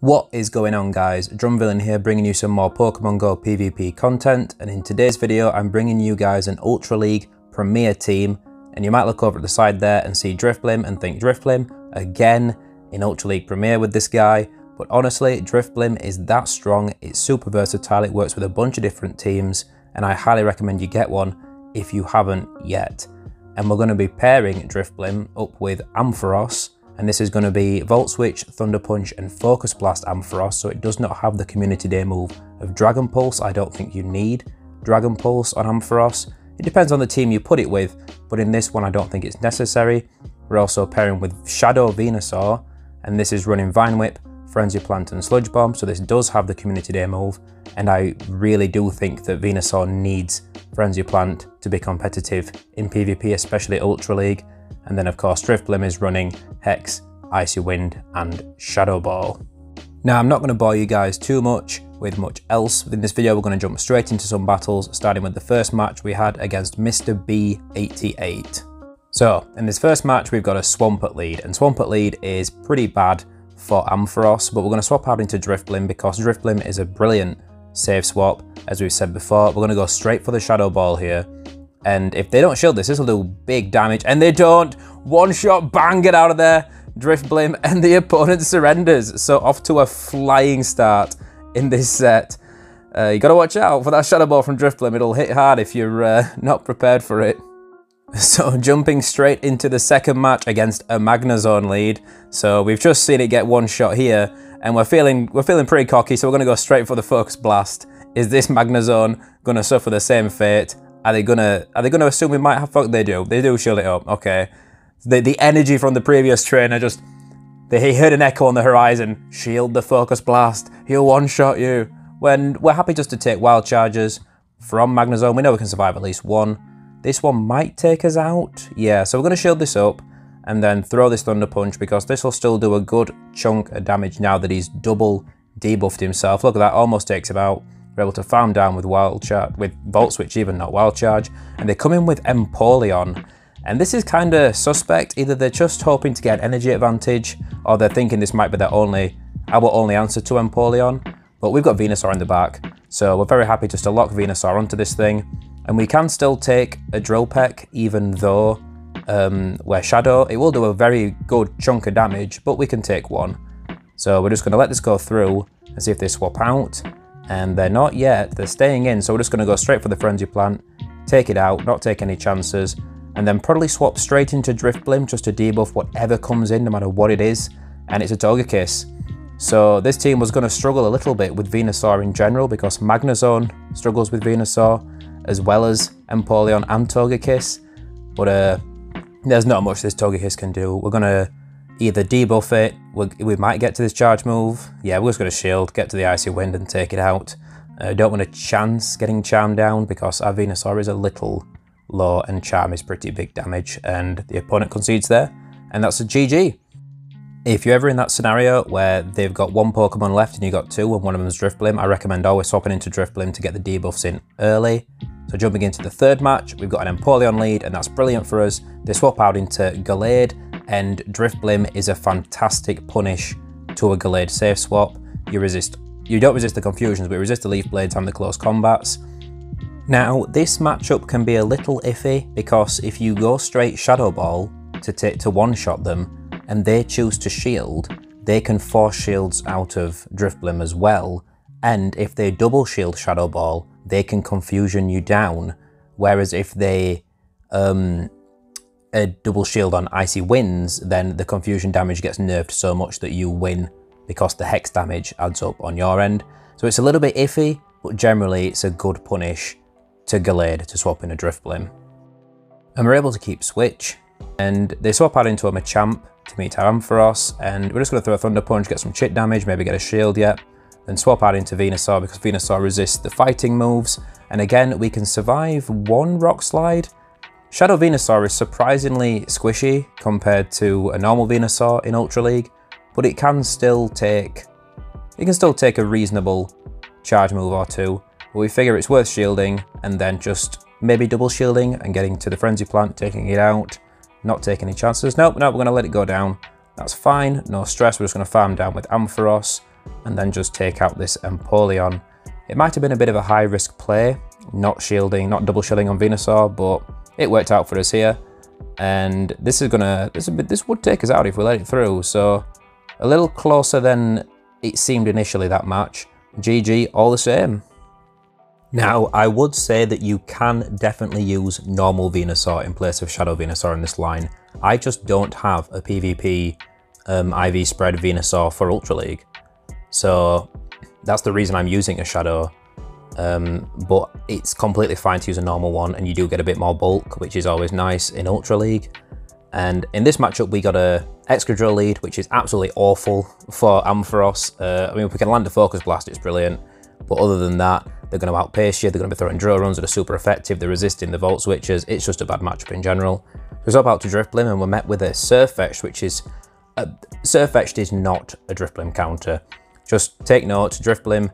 What is going on, guys? Drifblim here, bringing you some more Pokemon Go PvP content, and in today's video I'm bringing you guys an Ultra League Premier team, and you might look over at the side there and see Drifblim and think Drifblim again in Ultra League Premier with this guy, but honestly Drifblim is that strong, it's super versatile, it works with a bunch of different teams, and I highly recommend you get one if you haven't yet. And we're going to be pairing Drifblim up with Ampharos, and this is going to be Volt Switch, Thunder Punch and Focus Blast Ampharos, so it does not have the Community Day move of Dragon Pulse. I don't think you need Dragon Pulse on Ampharos. It depends on the team you put it with, but in this one I don't think it's necessary. We're also pairing with Shadow Venusaur, and this is running Vine Whip, Frenzy Plant and Sludge Bomb, so this does have the Community Day move, and I really do think that Venusaur needs Frenzy Plant to be competitive in PvP, especially Ultra League. And then of course Drifblim is running Hex, Icy Wind and Shadow Ball. Now I'm not going to bore you guys too much with much else. In this video we're going to jump straight into some battles, starting with the first match we had against Mr. B88. So in this first match we've got a Swampert lead, and Swampert lead is pretty bad for Ampharos, but we're going to swap out into Drifblim because Drifblim is a brilliant save swap. As we've said before, we're going to go straight for the Shadow Ball here. And if they don't shield this, this will do big damage. And they don't. One shot, bang, get out of there. Drifblim, and the opponent surrenders. So off to a flying start in this set. You got to watch out for that Shadow Ball from Drifblim. It'll hit hard if you're not prepared for it. So jumping straight into the second match against a Magnezone lead. So we've just seen it get one shot here, and we're feeling pretty cocky. So we're going to go straight for the Focus Blast. Is this Magnezone going to suffer the same fate? Are they gonna assume we might have fuck? They do shield it up. Okay, the energy from the previous trainer he heard an echo on the horizon. Shield the Focus Blast. He'll one shot you. When we're happy just to take wild charges from Magnezone, we know we can survive at least one. This one might take us out. Yeah, so we're gonna shield this up and then throw this Thunder Punch because this will still do a good chunk of damage now that he's double debuffed himself. Look at that, almost takes him out. We're able to farm down with with Volt Switch, even not Wild Charge, and they come in with Empoleon, and this is kind of suspect. Either they're just hoping to get an energy advantage, or they're thinking this might be our only answer to Empoleon. But we've got Venusaur in the back, so we're very happy just to lock Venusaur onto this thing, and we can still take a Drill Peck, even though we're Shadow. It will do a very good chunk of damage, but we can take one. So we're just going to let this go through and see if they swap out. And they're not yet, they're staying in, so we're just going to go straight for the Frenzy Plant, take it out, not take any chances, and then probably swap straight into Drifblim just to debuff whatever comes in, no matter what it is, and it's a Togekiss. So this team was going to struggle a little bit with Venusaur in general, because Magnezone struggles with Venusaur, as well as Empoleon and Togekiss, but there's not much this Togekiss can do. We're going to either debuff it, we might get to this charge move. Yeah, we're just going to shield, get to the Icy Wind and take it out. Don't want to chance getting Charm down because our Venusaur is a little low and Charm is pretty big damage, and the opponent concedes there, and that's a GG. If you're ever in that scenario where they've got one Pokemon left and you got two and one of them is Drifblim, I recommend always swapping into Drifblim to get the debuffs in early. So jumping into the third match, we've got an Empoleon lead, and that's brilliant for us. They swap out into Gallade, and Drifblim is a fantastic punish to a Gallade safe swap. You don't resist the confusions, but you resist the Leaf Blades and the close combats. Now, this matchup can be a little iffy, because if you go straight Shadow Ball to one-shot them, and they choose to shield, they can force shields out of Drifblim as well, and if they double shield Shadow Ball, they can confusion you down, whereas if they a double shield on Icy Winds, then the confusion damage gets nerfed so much that you win because the hex damage adds up on your end. So it's a little bit iffy, but generally it's a good punish to Gallade to swap in a Drifblim. And we're able to keep switch, and they swap out into a Machamp to meet our Ampharos, and we're just going to throw a Thunder Punch, get some chip damage, maybe get a shield yet, then swap out into Venusaur because Venusaur resists the fighting moves, and again we can survive one Rock Slide. Shadow Venusaur is surprisingly squishy compared to a normal Venusaur in Ultra League, but it can still take a reasonable charge move or two. But we figure it's worth shielding and then just maybe double shielding and getting to the Frenzy Plant, taking it out, not taking any chances. Nope, we're going to let it go down. That's fine, no stress. We're just going to farm down with Ampharos, and then just take out this Empoleon. It might have been a bit of a high risk play, not double shielding on Venusaur, but it worked out for us here. And this would take us out if we let it through, so a little closer than it seemed initially, that match. GG all the same. Now, I would say that you can definitely use normal Venusaur in place of Shadow Venusaur in this line. I just don't have a PvP IV spread Venusaur for Ultra League. So that's the reason I'm using a Shadow. But it's completely fine to use a normal one, and you do get a bit more bulk, which is always nice in Ultra League. And in this matchup, we got a Excadrill lead, which is absolutely awful for Ampharos. I mean, if we can land a Focus Blast, it's brilliant. But other than that, they're going to outpace you, they're going to be throwing drill runs that are super effective, they're resisting the Volt Switches. It's just a bad matchup in general. We swap out to Drifblim and we're met with a Surfetched, which is... Surfetched is not a Drifblim counter. Just take note, Drifblim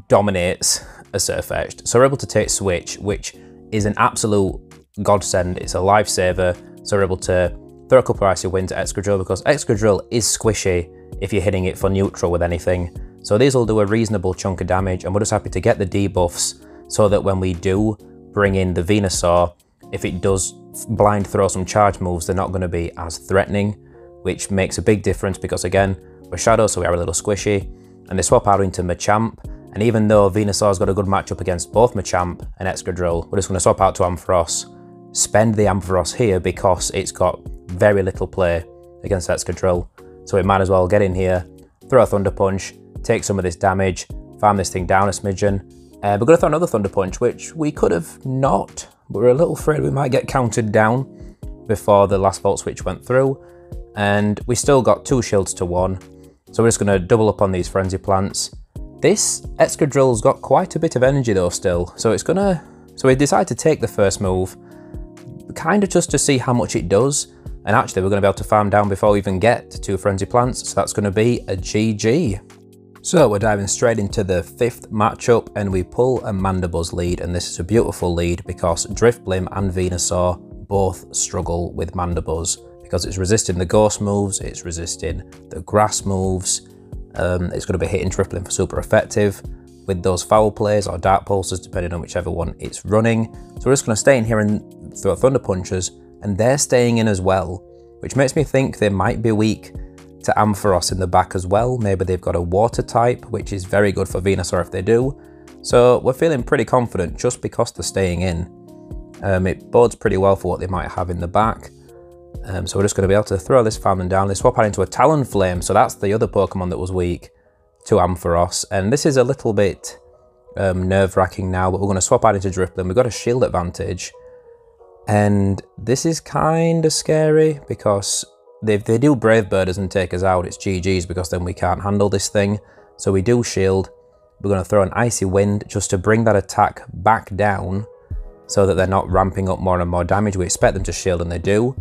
dominates a Surfetched. So we're able to take Switch, which is an absolute godsend. It's a lifesaver. So we're able to throw a couple of Icy Winds at Excadrill, because Excadrill is squishy if you're hitting it for neutral with anything. So these will do a reasonable chunk of damage, and we're just happy to get the debuffs so that when we do bring in the Venusaur, if it does blind throw some charge moves, they're not going to be as threatening, which makes a big difference because, again, we're Shadow, so we are a little squishy. And they swap out into Machamp, and even though Venusaur's got a good matchup against both Machamp and Excadrill, we're just going to swap out to Ampharos, spend the Ampharos here because it's got very little play against Excadrill. So we might as well get in here, throw a Thunder Punch, take some of this damage, farm this thing down a smidgen. We're going to throw another Thunder Punch, which we could have not, but we're a little afraid we might get counted down before the last Volt Switch went through. And we still got 2 shields to 1, so we're just going to double up on these Frenzy Plants. This Excadrill's got quite a bit of energy though still, so it's gonna... So we decide to take the first move, kind of just to see how much it does. And actually we're going to be able to farm down before we even get to 2 Frenzy Plants, so that's going to be a GG. So we're diving straight into the 5th matchup, and we pull a Mandibuzz lead, and this is a beautiful lead because Drifblim and Venusaur both struggle with Mandibuzz because it's resisting the Ghost moves, it's resisting the Grass moves, it's going to be hitting Drifblim for super effective with those Foul Plays or Dark Pulses, depending on whichever one it's running. So we're just going to stay in here and throw Thunder Punches, and they're staying in as well, which makes me think they might be weak to Ampharos in the back as well. Maybe they've got a Water type, which is very good for Venusaur if they do. So we're feeling pretty confident just because they're staying in. It bodes pretty well for what they might have in the back. So we're just going to be able to throw this farming down. They swap out into a Talonflame, so that's the other Pokemon that was weak to Ampharos. And this is a little bit nerve-wracking now, but we're going to swap out into Drifblim. We've got a shield advantage. And this is kind of scary because if they do Brave Bird us and take us out, it's GG's, because then we can't handle this thing. So we do shield. We're going to throw an Icy Wind just to bring that attack back down so that they're not ramping up more and more damage. We expect them to shield, and they do.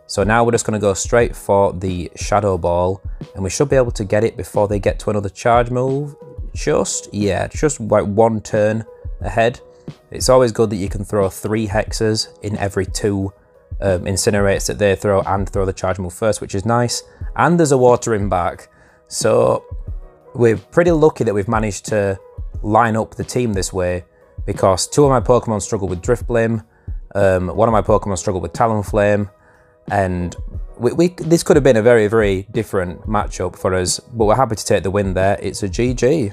So now we're just going to go straight for the Shadow Ball, and we should be able to get it before they get to another charge move. Just like 1 turn ahead. It's always good that you can throw 3 hexes in every 2 incinerates that they throw, and throw the charge move first, which is nice. And there's a Watering back, so we're pretty lucky that we've managed to line up the team this way, because 2 of my Pokemon struggle with Drifblim, 1 of my Pokemon struggle with Talonflame, and this could have been a very, very different matchup for us, but we're happy to take the win there. It's a GG.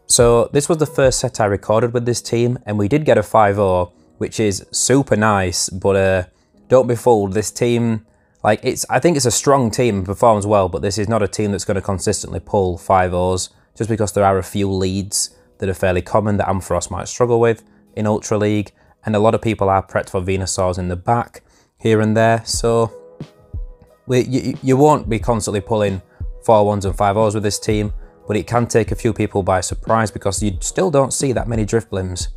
So this was the first set I recorded with this team, and we did get a 5-0, which is super nice, but don't be fooled. This team, like, I think it's a strong team and performs well, but this is not a team that's going to consistently pull 5-0s, just because there are a few leads that are fairly common that Ampharos might struggle with in Ultra League, and a lot of people are prepped for Venusaurs in the back here and there, so you won't be constantly pulling 4-1s and 5-0s with this team, but it can take a few people by surprise because you still don't see that many Drifblims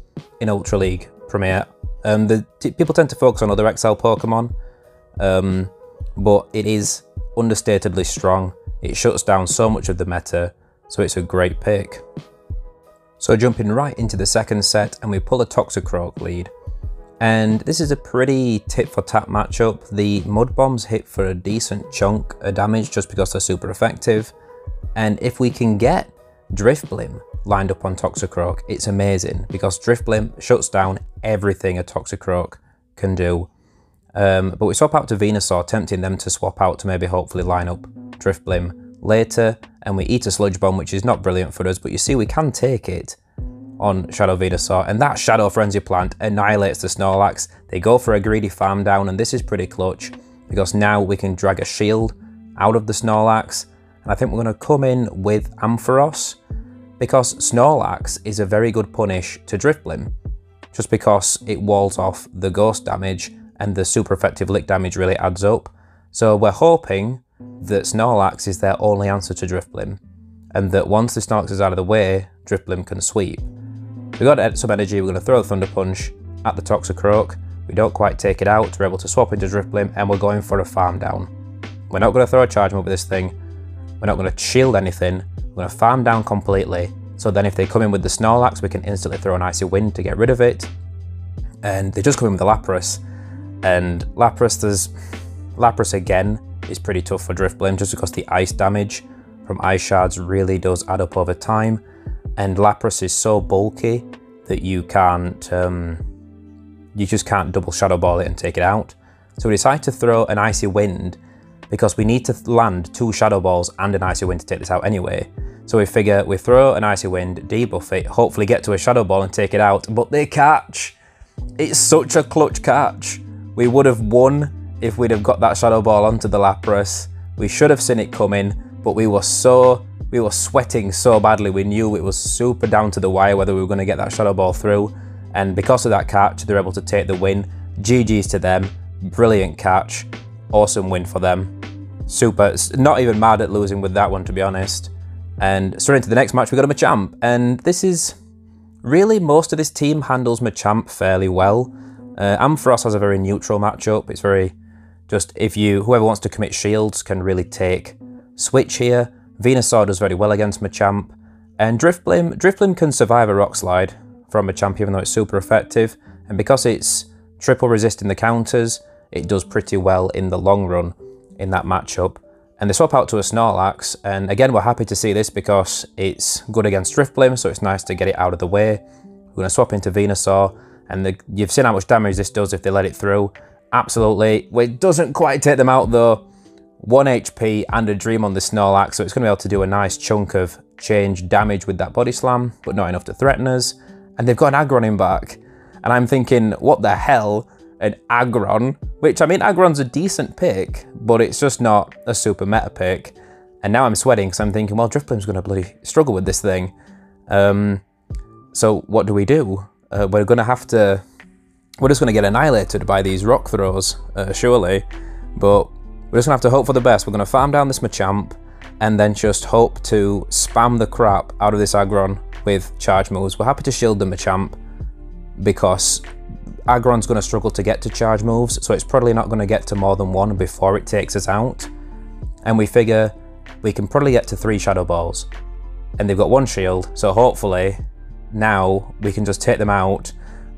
in Ultra League Premier. People tend to focus on other XL Pokemon, but it is understatedly strong. It shuts down so much of the meta, so it's a great pick. So jumping right into the second set, and we pull a Toxicroak lead. And this is a pretty tit-for-tat matchup. The Mud Bombs hit for a decent chunk of damage just because they're super effective. And if we can get Drifblim lined up on Toxicroak, it's amazing because Drifblim shuts down everything a Toxicroak can do. But we swap out to Venusaur, tempting them to swap out to maybe hopefully line up Drifblim later, and we eat a Sludge Bomb, which is not brilliant for us, but you see we can take it on Shadow Venusaur, and that Shadow Frenzy plant annihilates the Snorlax. They go for a greedy farm down, and this is pretty clutch because now we can drag a shield out of the Snorlax, and I think we're going to come in with Ampharos because Snorlax is a very good punish to Drifblim just because it walls off the ghost damage and the super effective lick damage really adds up. So we're hoping that Snorlax is their only answer to Drifblim, and that once the Snorlax is out of the way, Drifblim can sweep. We've got some energy, we're going to throw the Thunder Punch at the Toxicroak. We don't quite take it out, we're able to swap into Drifblim, and we're going for a farm down. We're not going to throw a charge move with this thing, we're not going to shield anything, we're going to farm down completely, so then if they come in with the Snorlax, we can instantly throw an Icy Wind to get rid of it. And they just come in with the Lapras, and Lapras again is pretty tough for Drifblim just because the ice damage from ice shards really does add up over time, and Lapras is so bulky that you just can't double Shadow Ball it and take it out. So we decide to throw an Icy Wind because we need to land 2 Shadow Balls and an Icy Wind to take this out anyway. So we figure we throw an Icy Wind, debuff it, hopefully get to a Shadow Ball and take it out, but they catch. It's such a clutch catch. We would have won if we'd have got that Shadow Ball onto the Lapras. We should have seen it coming, but we were sweating so badly. We knew it was super down to the wire whether we were going to get that Shadow Ball through, and because of that catch, they're able to take the win. GG's to them, brilliant catch, awesome win for them. Super, not even mad at losing with that one, to be honest. And straight into the next match, we got a Machamp, and this is really, most of this team handles Machamp fairly well. Ampharos has a very neutral matchup. It's very just whoever wants to commit shields can really take switch here. Venusaur does very well against Machamp, and Drifblim can survive a Rock Slide from Machamp even though it's super effective, and because it's triple resisting the counters, it does pretty well in the long run in that matchup. And they swap out to a Snorlax, and again we're happy to see this because it's good against Drifblim, so it's nice to get it out of the way. We're going to swap into Venusaur, and you've seen how much damage this does if they let it through. Absolutely. Well, it doesn't quite take them out though. 1 HP and a Dream on the Snorlax, so it's going to be able to do a nice chunk of change damage with that Body Slam, but not enough to threaten us. And they've got an Aggron in back, and I'm thinking, what the hell? An Aggron, which, I mean, Aggron's a decent pick, but it's just not a super meta pick. And now I'm sweating because I'm thinking, well, Drifblim's going to bloody struggle with this thing. So what do? We're just going to get annihilated by these rock throws, surely. But we're just going to have to hope for the best. We're going to farm down this Machamp and then just hope to spam the crap out of this Aggron with charge moves. We're happy to shield the Machamp because Aggron's going to struggle to get to charge moves, so it's probably not going to get to more than 1 before it takes us out. And we figure we can probably get to 3 Shadow Balls. And they've got 1 shield, so hopefully now we can just take them out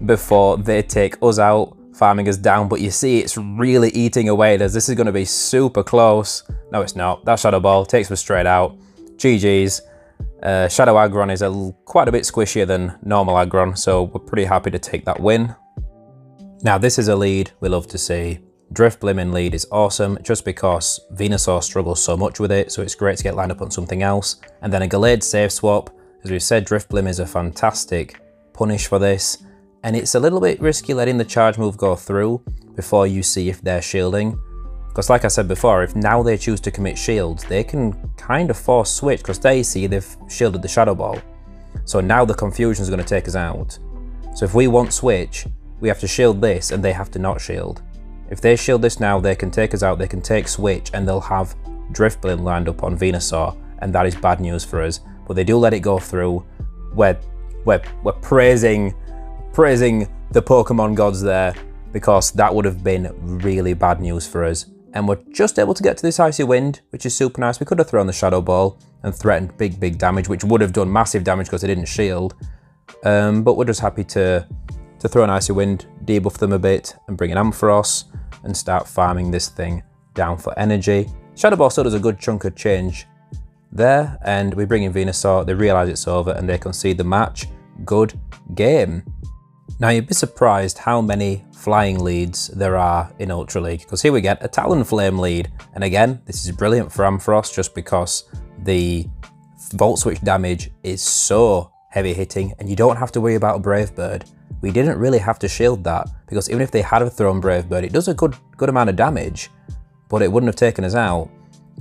before they take us out, farming us down. But you see, it's really eating away at us. This is going to be super close. No, it's not. That Shadow Ball takes us straight out. GG's. Shadow Aggron is quite a bit squishier than normal Aggron, so we're pretty happy to take that win. Now, this is a lead we love to see. Drifblim in lead is awesome, just because Venusaur struggles so much with it, so it's great to get lined up on something else. And then a Gallade save swap. As we've said, Drifblim is a fantastic punish for this, and it's a little bit risky letting the charge move go through before you see if they're shielding. Because like I said before, if now they choose to commit shields, they can kind of force switch because they see they've shielded the Shadow Ball. So now the confusion is going to take us out. So if we want switch, we have to shield this and they have to not shield. If they shield this now, they can take us out, they can take switch, and they'll have Drifblim lined up on Venusaur, and that is bad news for us. But they do let it go through. We're praising the Pokemon gods there, because that would have been really bad news for us. And we're just able to get to this Icy Wind, which is super nice. We could have thrown the Shadow Ball and threatened big damage, which would have done massive damage because they didn't shield. But we're just happy to throw an Icy Wind, debuff them a bit, and bring in Ampharos, and start farming this thing down for energy. Shadow Ball still does a good chunk of change there, and we bring in Venusaur, they realise it's over, and they concede the match. Good game. Now you'd be surprised how many flying leads there are in Ultra League, because here we get a Talonflame lead, and again, this is brilliant for Ampharos just because the Volt Switch damage is so heavy hitting, and you don't have to worry about a Brave Bird. We didn't really have to shield that, because even if they had thrown Brave Bird, it does a good amount of damage, but it wouldn't have taken us out.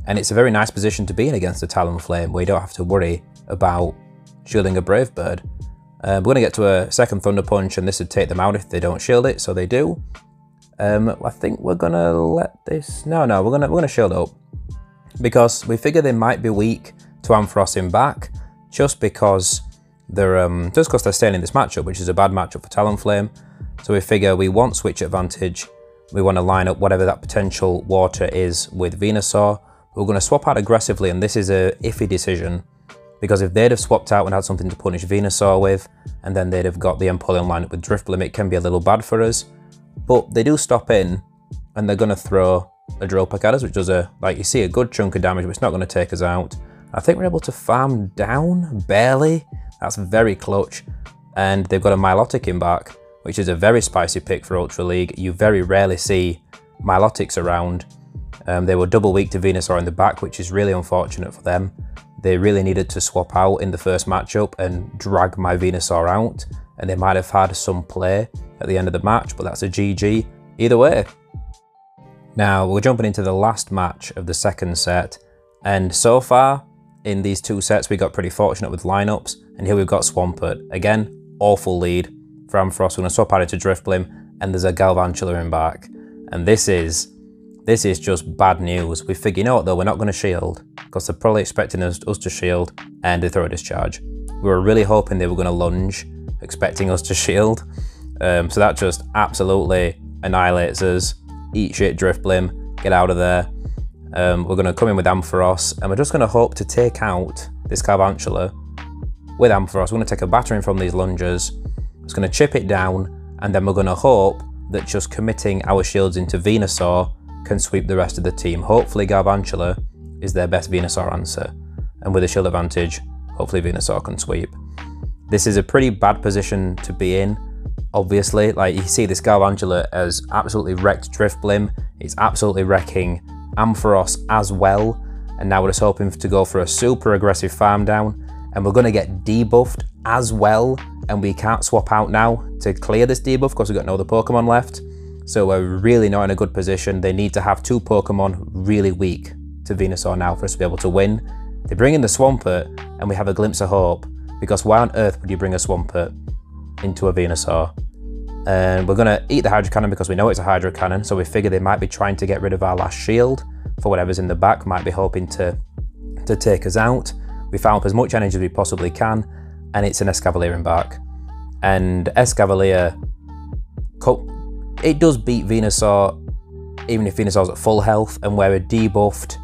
And it's a very nice position to be in against a Talonflame, where you don't have to worry about shielding a Brave Bird. We're going to get to a second Thunder Punch, and this would take them out if they don't shield it, so they do. I think we're going to let this... No, we're going to shield up, because we figure they might be weak to Ampharos in back, just because they're staying in this matchup, which is a bad matchup for Talonflame. So we figure we want switch advantage. We want to line up whatever that potential water is with Venusaur. We're going to swap out aggressively, and this is a iffy decision, because if they'd have swapped out and had something to punish Venusaur with, and then they'd have got the Empoleon lineup with Drifblim, it can be a little bad for us. But they do stop in, and they're going to throw a Drill Peck at us, which does like you see, a good chunk of damage, but it's not going to take us out. I think we're able to farm down, barely. That's very clutch. And they've got a Milotic in back, which is a very spicy pick for Ultra League. You very rarely see Milotics around. They were double weak to Venusaur in the back, which is really unfortunate for them. They really needed to swap out in the first matchup and drag my Venusaur out, and they might have had some play at the end of the match, but that's a GG either way. Now we're jumping into the last match of the second set, and so far in these two sets we got pretty fortunate with lineups, and here we've got Swampert. Again, awful lead for Ampharos. We're going to swap out into Drifblim, and there's a Galvantula in back, and this is just bad news. We figure, you know what though, we're not going to shield, because they're probably expecting us to shield, and they throw a discharge. We were really hoping they were going to lunge, expecting us to shield. So that just absolutely annihilates us. Eat shit, Drifblim, get out of there. We're going to come in with Ampharos, and we're just going to hope to take out this Galvantula with Ampharos. We're going to take a battering from these lungers, it's going to chip it down, and then we're going to hope that just committing our shields into Venusaur can sweep the rest of the team. Hopefully Galvantula is their best Venusaur answer, and with a shield advantage, hopefully Venusaur can sweep. This is a pretty bad position to be in, obviously. Like, you see this Galvantula has absolutely wrecked Drifblim, it's absolutely wrecking Ampharos as well, and now we're just hoping to go for a super aggressive farm down, and we're going to get debuffed as well, and we can't swap out now to clear this debuff because we've got no other Pokemon left. So we're really not in a good position. They need to have two Pokemon really weak to Venusaur now for us to be able to win. They bring in the Swampert, and we have a glimpse of hope, because why on earth would you bring a Swampert into a Venusaur? And we're going to eat the Hydro Cannon because we know it's a Hydro Cannon, so we figure they might be trying to get rid of our last shield for whatever's in the back, might be hoping to take us out. We found up as much energy as we possibly can, and it's an Escavalier in back. And Escavalier, it does beat Venusaur, even if Venusaur's at full health, and we're a debuffed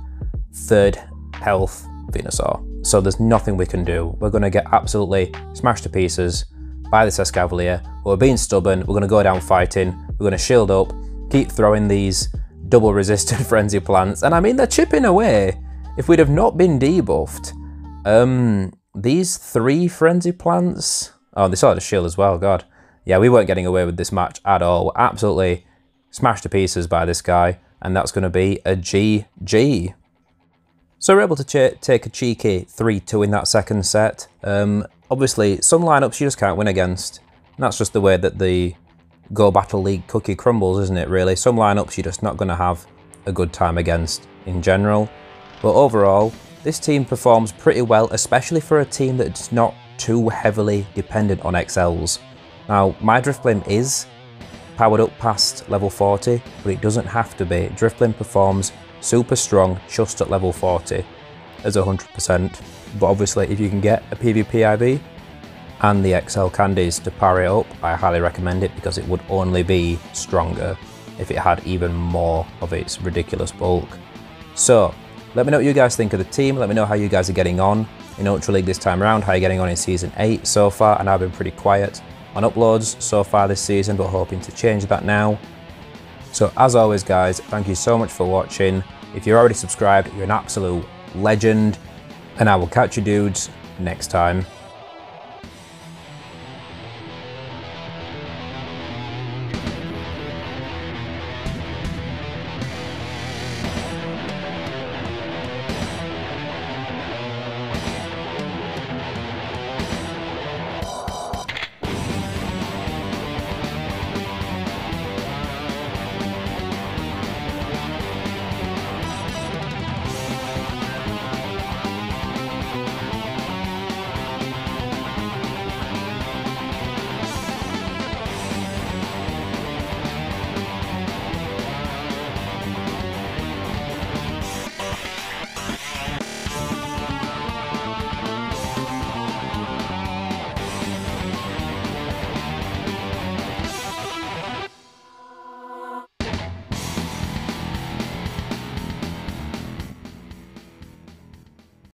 third health Venusaur. So there's nothing we can do. We're going to get absolutely smashed to pieces by this Escavalier. We're being stubborn, we're going to go down fighting, we're going to shield up, keep throwing these double resistant frenzy plants, and I mean, they're chipping away. If we'd have not been debuffed, these 3 frenzy plants, oh, they still had a shield as well, god. Yeah, we weren't getting away with this match at all. We're absolutely smashed to pieces by this guy, and that's going to be a GG. So we're able to take a cheeky 3-2 in that second set. Obviously, some lineups you just can't win against. And that's just the way that the Go Battle League cookie crumbles, isn't it, really? Some lineups you're just not going to have a good time against in general. But overall, this team performs pretty well, especially for a team that's not too heavily dependent on XLs. Now, my Drifblim is powered up past level 40, but it doesn't have to be. Drifblim performs super strong just at level 40 as 100%, but obviously if you can get a PvP IV and the XL candies to power it up, I highly recommend it, because it would only be stronger if it had even more of its ridiculous bulk. So let me know what you guys think of the team, let me know how you guys are getting on in Ultra League this time around, how you're getting on in Season 8 so far, and I've been pretty quiet on uploads so far this season, but hoping to change that now. So as always guys, thank you so much for watching. If you're already subscribed, you're an absolute legend. and I will catch you dudes next time.